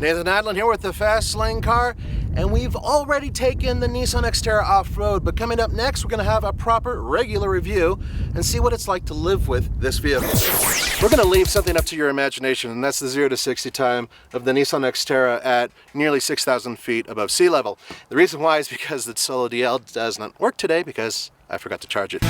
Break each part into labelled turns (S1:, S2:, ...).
S1: Nathan Adlin here with the Fast Lane car, and we've already taken the Nissan Xterra off-road, but coming up next we're going to have a proper regular review and see what it's like to live with this vehicle. We're going to leave something up to your imagination, and that's the 0 to 60 time of the Nissan Xterra at nearly 6,000 feet above sea level. The reason why is because the Solo DL does not work today because I forgot to charge it.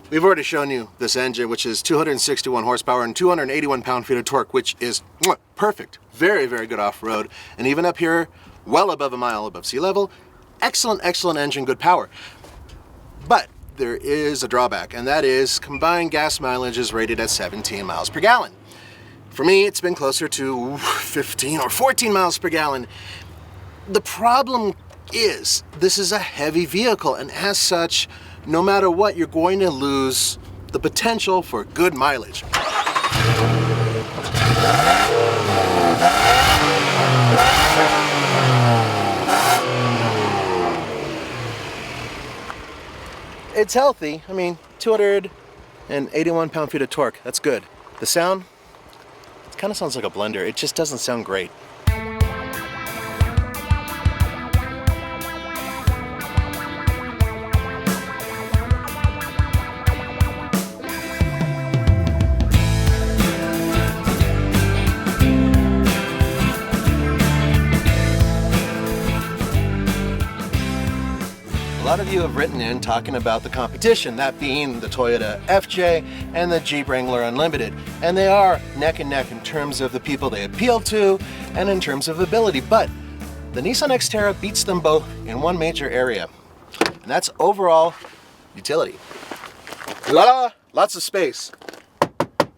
S1: We've already shown you this engine, which is 261 horsepower and 281 pound-feet of torque, which is perfect. Very, very good off-road. And even up here, well above a mile above sea level, excellent, excellent engine, good power. But there is a drawback, and that is combined gas mileage is rated at 17 miles per gallon. For me, it's been closer to 15 or 14 miles per gallon. The problem is this is a heavy vehicle, and as such, no matter what, you're going to lose the potential for good mileage. It's healthy. I mean, 281 pound-feet of torque. That's good. The sound, it kind of sounds like a blender. It just doesn't sound great. A lot of you have written in talking about the competition, that being the Toyota FJ and the Jeep Wrangler Unlimited. And they are neck and neck in terms of the people they appeal to and in terms of ability. But the Nissan Xterra beats them both in one major area, and that's overall utility. Lots of space.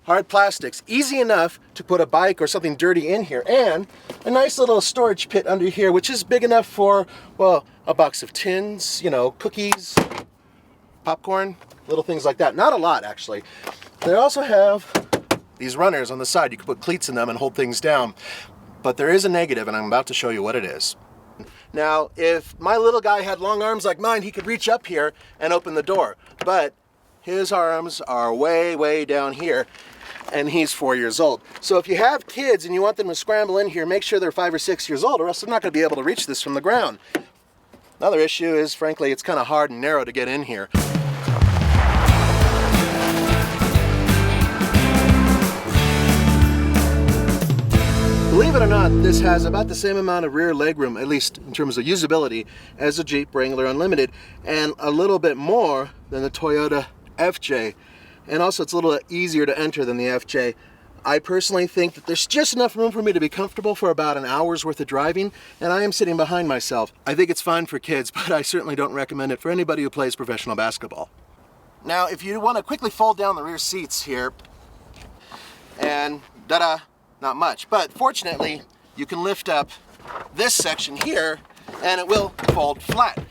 S1: Hard plastics, easy enough to put a bike or something dirty in here, and a nice little storage pit under here, which is big enough for, well, a box of tins, you know, cookies, popcorn, little things like that. Not a lot, actually. They also have these runners on the side. You can put cleats in them and hold things down. But there is a negative, and I'm about to show you what it is. Now, if my little guy had long arms like mine, he could reach up here and open the door. But his arms are way, way down here, and he's 4 years old. So if you have kids and you want them to scramble in here, make sure they're 5 or 6 years old, or else they're not going to be able to reach this from the ground. Another issue is, frankly, it's kind of hard and narrow to get in here. Believe it or not, this has about the same amount of rear legroom, at least in terms of usability, as the Jeep Wrangler Unlimited, and a little bit more than the Toyota FJ. And also it's a little easier to enter than the FJ. I personally think that there's just enough room for me to be comfortable for about an hour's worth of driving, and I am sitting behind myself. I think it's fine for kids, but I certainly don't recommend it for anybody who plays professional basketball. Now, if you want to quickly fold down the rear seats here, and ta-da, not much, but fortunately, you can lift up this section here, and it will fold flat.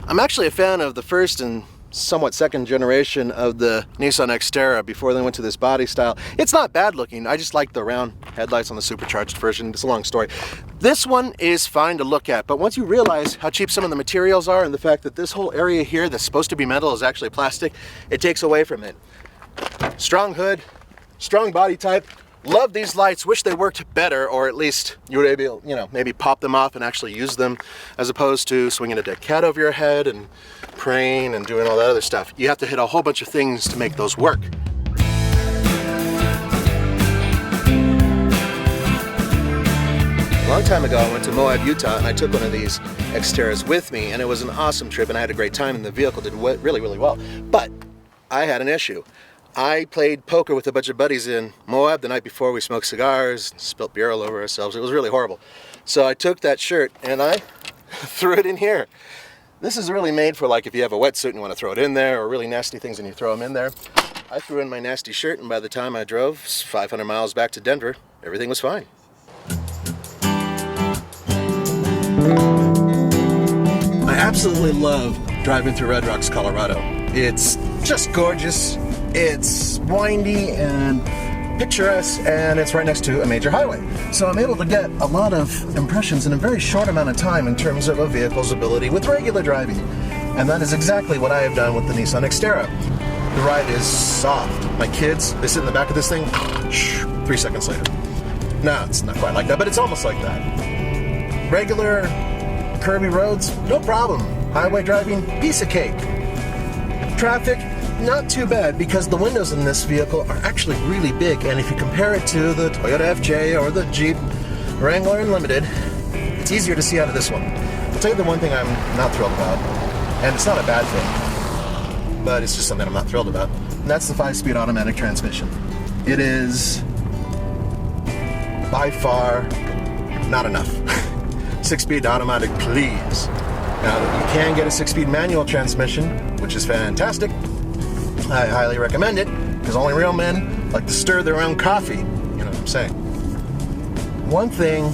S1: I'm actually a fan of the first and somewhat second generation of the Nissan Xterra before they went to this body style. It's not bad looking. I just like the round headlights on the supercharged version. It's a long story. This one is fine to look at, but once you realize how cheap some of the materials are and the fact that this whole area here that's supposed to be metal is actually plastic, it takes away from it. Strong hood, strong body type. Love these lights. Wish they worked better, or at least you would be able, maybe pop them off and actually use them, as opposed to swinging a dead cat over your head and praying and doing all that other stuff. You have to hit a whole bunch of things to make those work. A long time ago, I went to Moab, Utah, and I took one of these Xterras with me, and it was an awesome trip, and I had a great time, and the vehicle did really, really well. But I had an issue. I played poker with a bunch of buddies in Moab the night before. We smoked cigars, spilt beer all over ourselves. It was really horrible. So I took that shirt and I threw it in here. This is really made for, like, if you have a wetsuit and you want to throw it in there, or really nasty things and you throw them in there. I threw in my nasty shirt, and by the time I drove 500 miles back to Denver, everything was fine. absolutely love driving through Red Rocks, Colorado. It's just gorgeous, it's windy and picturesque, and it's right next to a major highway. So I'm able to get a lot of impressions in a very short amount of time in terms of a vehicle's ability with regular driving. And that is exactly what I have done with the Nissan Xterra. The ride is soft. My kids, they sit in the back of this thing, 3 seconds later. No, it's not quite like that, but it's almost like that. Regular curvy roads, no problem. Highway driving, piece of cake. Traffic, not too bad, because the windows in this vehicle are actually really big, and if you compare it to the Toyota FJ or the Jeep Wrangler Unlimited, it's easier to see out of this one. I'll tell you the one thing I'm not thrilled about, and it's not a bad thing, but it's just something I'm not thrilled about, and that's the 5-speed automatic transmission. It is by far not enough. 6-speed automatic, please. Now, you can get a 6-speed manual transmission, which is fantastic. I highly recommend it, because only real men like to stir their own coffee. You know what I'm saying? One thing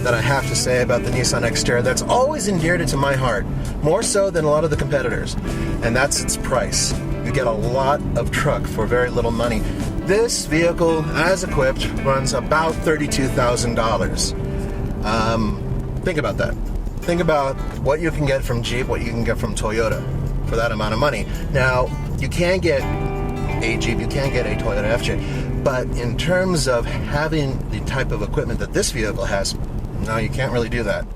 S1: that I have to say about the Nissan Xterra that's always endeared it to my heart, more so than a lot of the competitors, and that's its price. You get a lot of truck for very little money. This vehicle, as equipped, runs about $32,000. Think about that. Think about what you can get from Jeep, what you can get from Toyota for that amount of money. Now, you can get a Jeep, you can get a Toyota FJ, but in terms of having the type of equipment that this vehicle has, no, you can't really do that.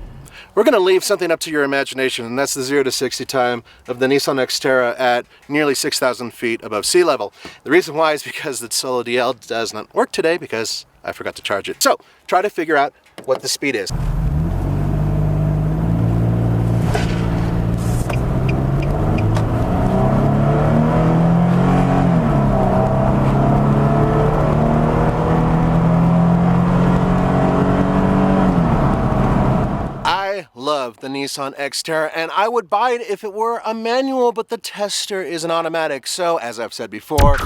S1: We're going to leave something up to your imagination, and that's the 0 to 60 time of the Nissan Xterra at nearly 6,000 feet above sea level. The reason why is because the Solo DL does not work today because I forgot to charge it. So, try to figure out what the speed is. I love the Nissan Xterra, and I would buy it if it were a manual, but the tester is an automatic. So, as I've said before,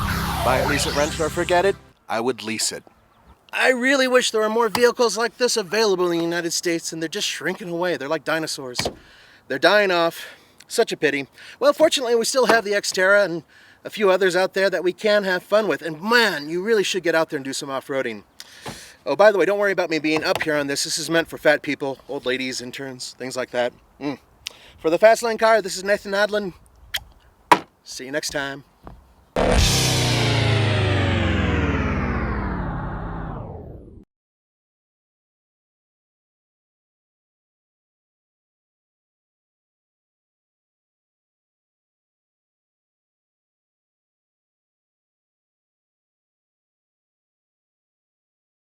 S1: buy it, lease it, rent it, or forget it, I would lease it. I really wish there were more vehicles like this available in the United States, and they're just shrinking away. They're like dinosaurs. They're dying off. Such a pity. Well, fortunately, we still have the Xterra and a few others out there that we can have fun with. And man, you really should get out there and do some off-roading. Oh, by the way, don't worry about me being up here on this. This is meant for fat people, old ladies, interns, things like that. For the Fast Lane Car, this is Nathan Adlin. See you next time.